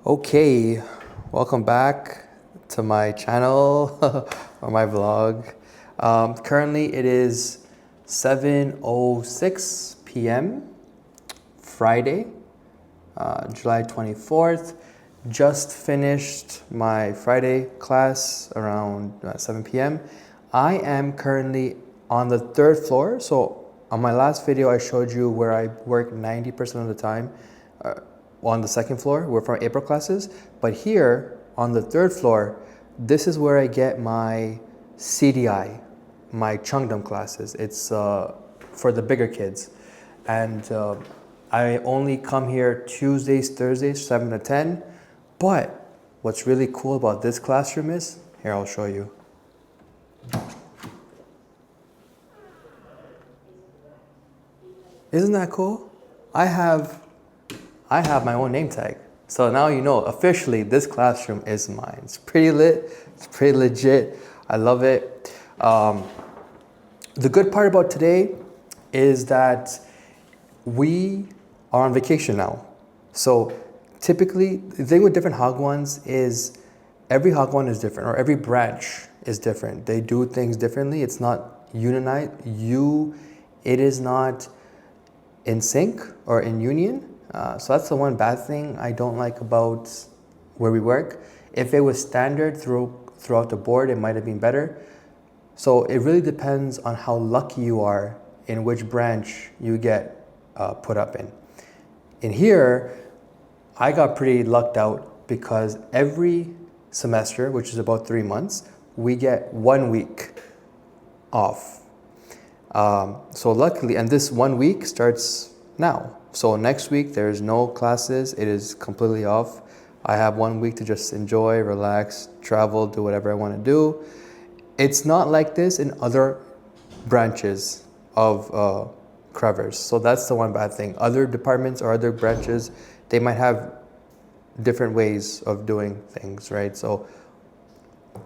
Okay, welcome back to my channel or my vlog. Currently it is 7:06 p.m. Friday, July 24th. Just finished my Friday class around 7 p.m. I am currently on the third floor. So on my last video, I showed you where I work 90% of the time on the second floor. We're from April classes. But here on the third floor, this is where I get my CDI, my Chungdom classes. It's for the bigger kids. And I only come here Tuesdays, Thursdays, 7 to 10. But what's really cool about this classroom is, here I'll show you. Isn't that cool? I have my own name tag. So now you know, officially, this classroom is mine. It's pretty lit, it's pretty legit. I love it. The good part about today is that we are on vacation now. So typically, the thing with different Hagwons is every Hagwon is different, or every branch is different. They do things differently. It's not it is not in sync or in union. So that's the one bad thing I don't like about where we work. If it was standard throughout the board, it might have been better. So it really depends on how lucky you are in which branch you get put up in. In here, I got pretty lucked out because every semester, which is about 3 months, we get 1 week off. So luckily, and this 1 week starts now. So next week, there's no classes. It is completely off. I have 1 week to just enjoy, relax, travel, do whatever I want to do. It's not like this in other branches of Crevers. So that's the one bad thing. Other departments or other branches, they might have different ways of doing things, right? So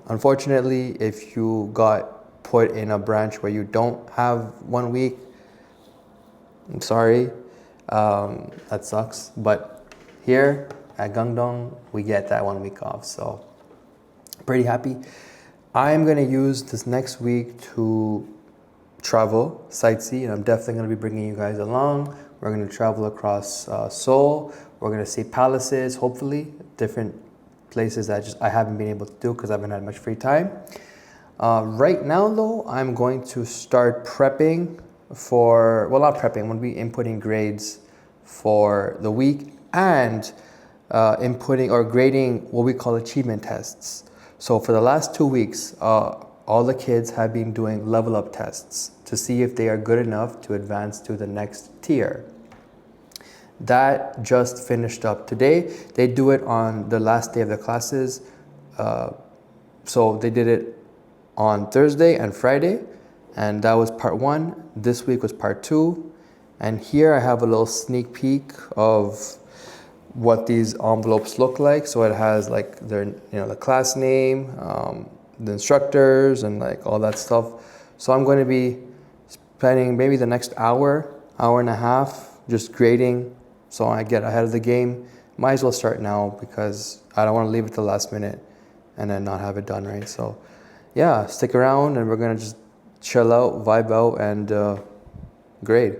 unfortunately, if you got put in a branch where you don't have 1 week, I'm sorry, that sucks. But here at Gangdong, we get that 1 week off. So pretty happy. I'm gonna use this next week to travel, sightsee, and I'm definitely gonna be bringing you guys along. We're gonna travel across Seoul. We're gonna see palaces, hopefully, different places that I haven't been able to do because I haven't had much free time. Right now though, I'm going to start prepping not prepping, I'm gonna be inputting grades for the week and inputting or grading what we call achievement tests. So for the last 2 weeks, all the kids have been doing level up tests to see if they are good enough to advance to the next tier. That just finished up today. They do it on the last day of the classes. So they did it on Thursday and Friday, and that was part 1. This week was part 2. And here I have a little sneak peek of what these envelopes look like. So it has like the class name, the instructors, and like all that stuff. So I'm going to be spending maybe the next hour and a half just grading so I get ahead of the game. Might as well start now because I don't want to leave it to the last minute and then not have it done, right? So yeah, stick around and we're going to just chill out, vibe out, and grade.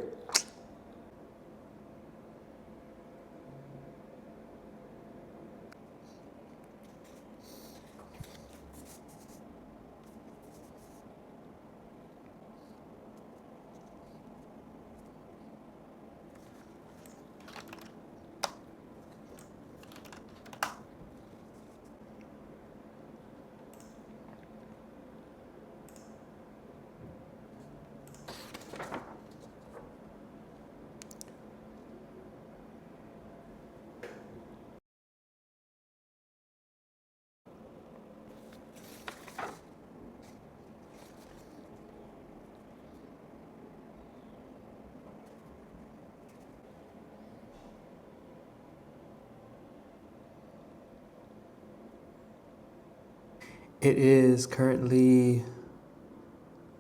It is currently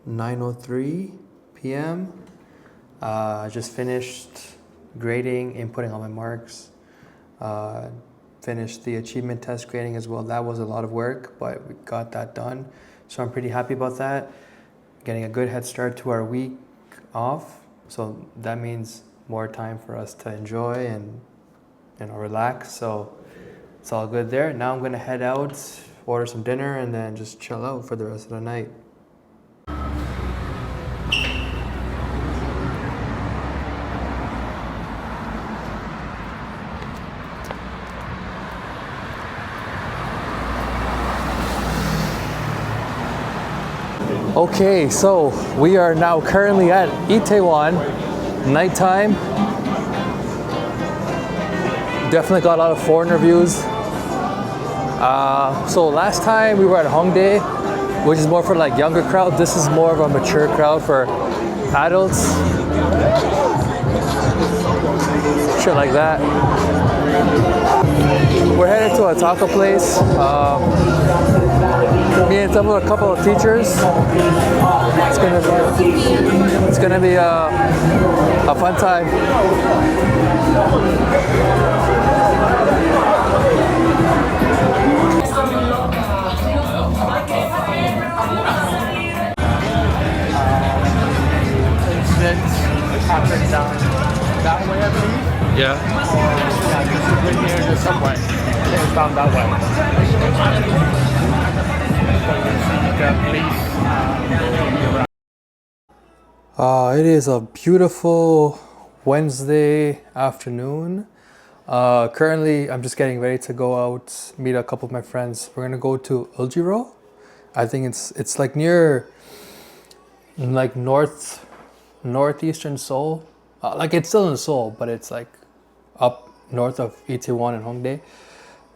9:03 p.m. I just finished grading, inputting all my marks. finish the achievement test grading as well. That was a lot of work, but we got that done. So I'm pretty happy about that. Getting a good head start to our week off. So that means more time for us to enjoy and relax. So it's all good there. Now I'm gonna head out, order some dinner, and then just chill out for the rest of the night. Okay, so we are now currently at Itaewon, nighttime. Definitely got a lot of foreigner views. So last time we were at Hongdae, which is more for like younger crowd. This is more of a mature crowd for adults. Shit like that. We're headed to a taco place. Me and a couple of teachers. It's gonna be a fun time. Happened down that way, I believe. Yeah. Yeah, just to bring here the subway. It's down that way. It is a beautiful Wednesday afternoon. Currently, I'm just getting ready to go out, meet a couple of my friends. We're gonna go to Uljiro. I think it's like near, like northeastern Seoul. Like it's still in Seoul, but it's like up north of Itaewon and Hongdae.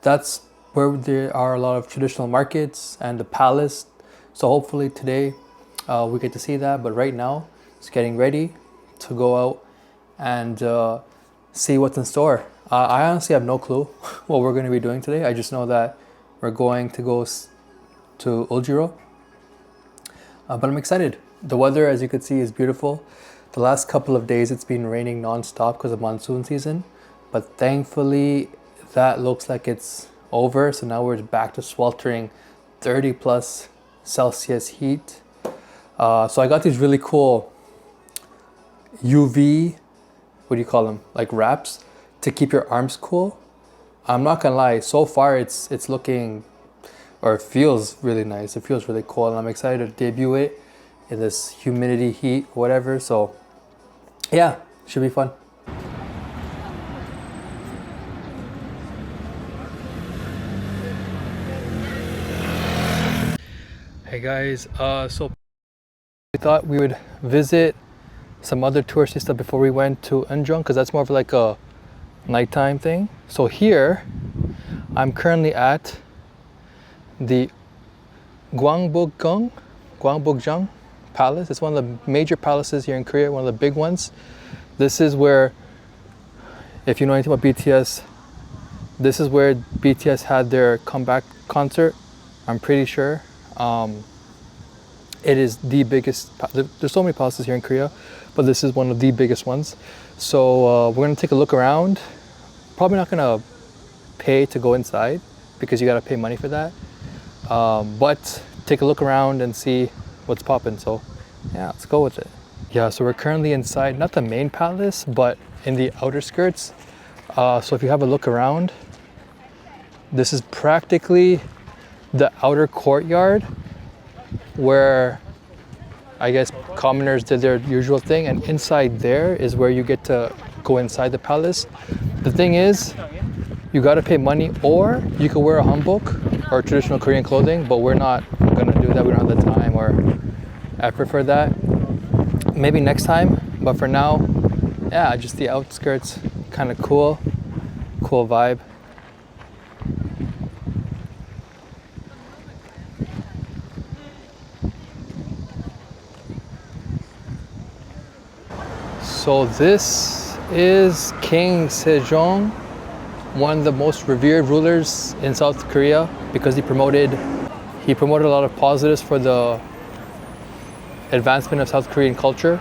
That's where there are a lot of traditional markets and the palace. So hopefully today we get to see that. But right now, just getting ready to go out and see what's in store. I honestly have no clue what we're going to be doing today. I just know that we're going to go to Uljiro. But I'm excited. The weather, as you can see, is beautiful. The last couple of days it's been raining non-stop because of monsoon season. But thankfully that looks like it's over. So now we're back to sweltering 30 plus Celsius heat. So I got these really cool UV, what do you call them? Like wraps to keep your arms cool. I'm not gonna lie, so far it's looking, or it feels really nice. It feels really cool and I'm excited to debut it in this humidity, heat, whatever. So yeah, should be fun. Hey guys, so we thought we would visit some other touristy stuff before we went to Eunjung, because that's more of like a nighttime thing. So here, I'm currently at the Gwangbokgung Palace. It's one of the major palaces here in Korea, one of the big ones. This is where, if you know anything about BTS, this is where BTS had their comeback concert, I'm pretty sure. It is the biggest, there's so many palaces here in Korea, but this is one of the biggest ones. So we're gonna take a look around. Probably not gonna pay to go inside because you gotta pay money for that. But take a look around and see what's popping. So yeah, let's go with it. Yeah, so we're currently inside, not the main palace, but in the outer skirts. So if you have a look around, this is practically the outer courtyard where I guess commoners did their usual thing, and inside there is where you get to go inside the palace. The thing is, you gotta pay money, or you could wear a hanbok or traditional Korean clothing, but we're not gonna do that. We don't have the time or effort for that. Maybe next time, but for now, yeah, just the outskirts, kind of cool vibe. So this is King Sejong, one of the most revered rulers in South Korea, because he promoted a lot of positives for the advancement of South Korean culture.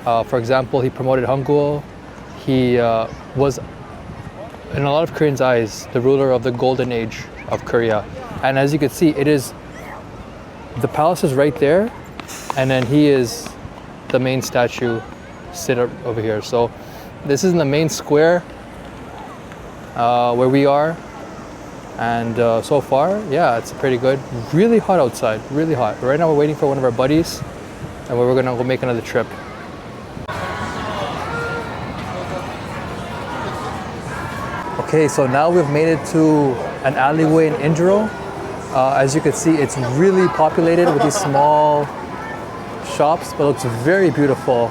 For example, he promoted Hangul. He was in a lot of Koreans' eyes, the ruler of the golden age of Korea. And as you can see, the palace is right there, and then he is the main statue sit up over here. So this is in the main square where we are. And so far, yeah, it's pretty good. Really hot outside, really hot. Right now we're waiting for one of our buddies, and we're gonna go make another trip. Okay, so now we've made it to an alleyway in Injiro. As you can see, it's really populated with these small shops, but it looks very beautiful.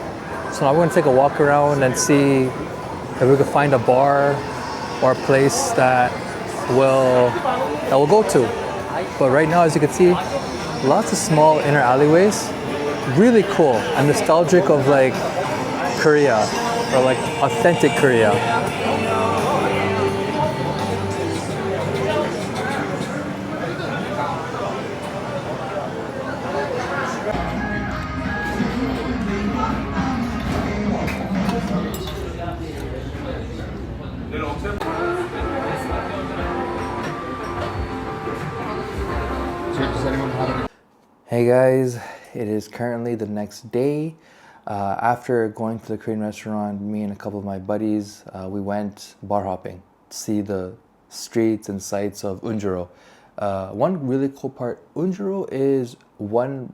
So now we're gonna take a walk around and see if we can find a bar or a place that we'll go to. But right now, as you can see, lots of small inner alleyways. Really cool. I'm nostalgic of like Korea, or like authentic Korea. Hey guys, it is currently the next day. After going to the Korean restaurant, me and a couple of my buddies, we went bar hopping to see the streets and sights of Unjuro. One really cool part, Unjuro is one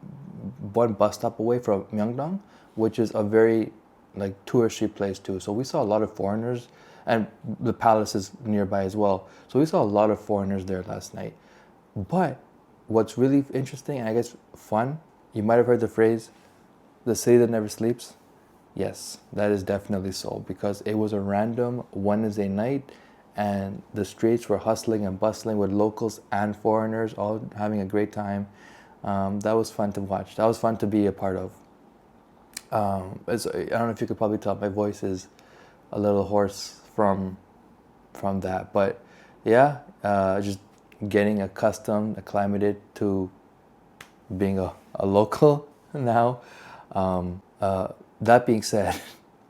bus stop away from Myeongdong, which is a very like touristy place too. So we saw a lot of foreigners, and the palace is nearby as well. So we saw a lot of foreigners there last night. But what's really interesting and I guess fun, you might have heard the phrase, the city that never sleeps. Yes, that is definitely so, because it was a random Wednesday night and the streets were hustling and bustling with locals and foreigners all having a great time. That was fun to watch. That was fun to be a part of. I don't know if you could probably tell, my voice is a little hoarse from that, but yeah, just getting accustomed, acclimated to being a local now. That being said,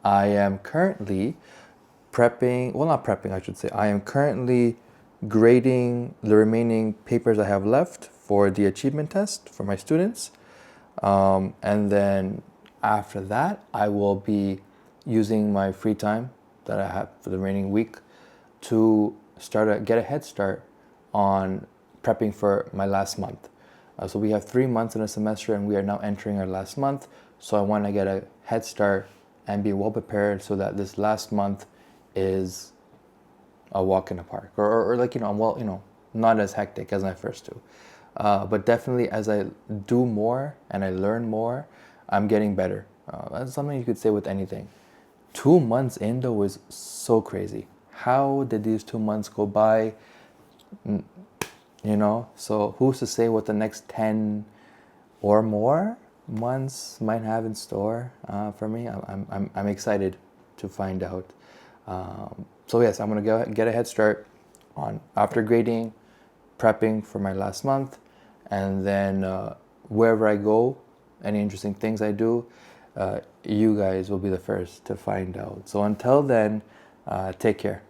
I am currently I am currently grading the remaining papers I have left for the achievement test for my students. And then after that, I will be using my free time that I have for the remaining week to get a head start on prepping for my last month. So we have 3 months in a semester and we are now entering our last month. So I want to get a head start and be well prepared so that this last month is a walk in the park, or like, not as hectic as my first two. But definitely as I do more and I learn more, I'm getting better. That's something you could say with anything. 2 months in though is so crazy. How did these 2 months go by? So who's to say what the next 10 or more months might have in store for me? I'm excited to find out. So yes, I'm gonna get a head start on after grading, prepping for my last month, and then wherever I go, any interesting things I do, you guys will be the first to find out. So until then, take care.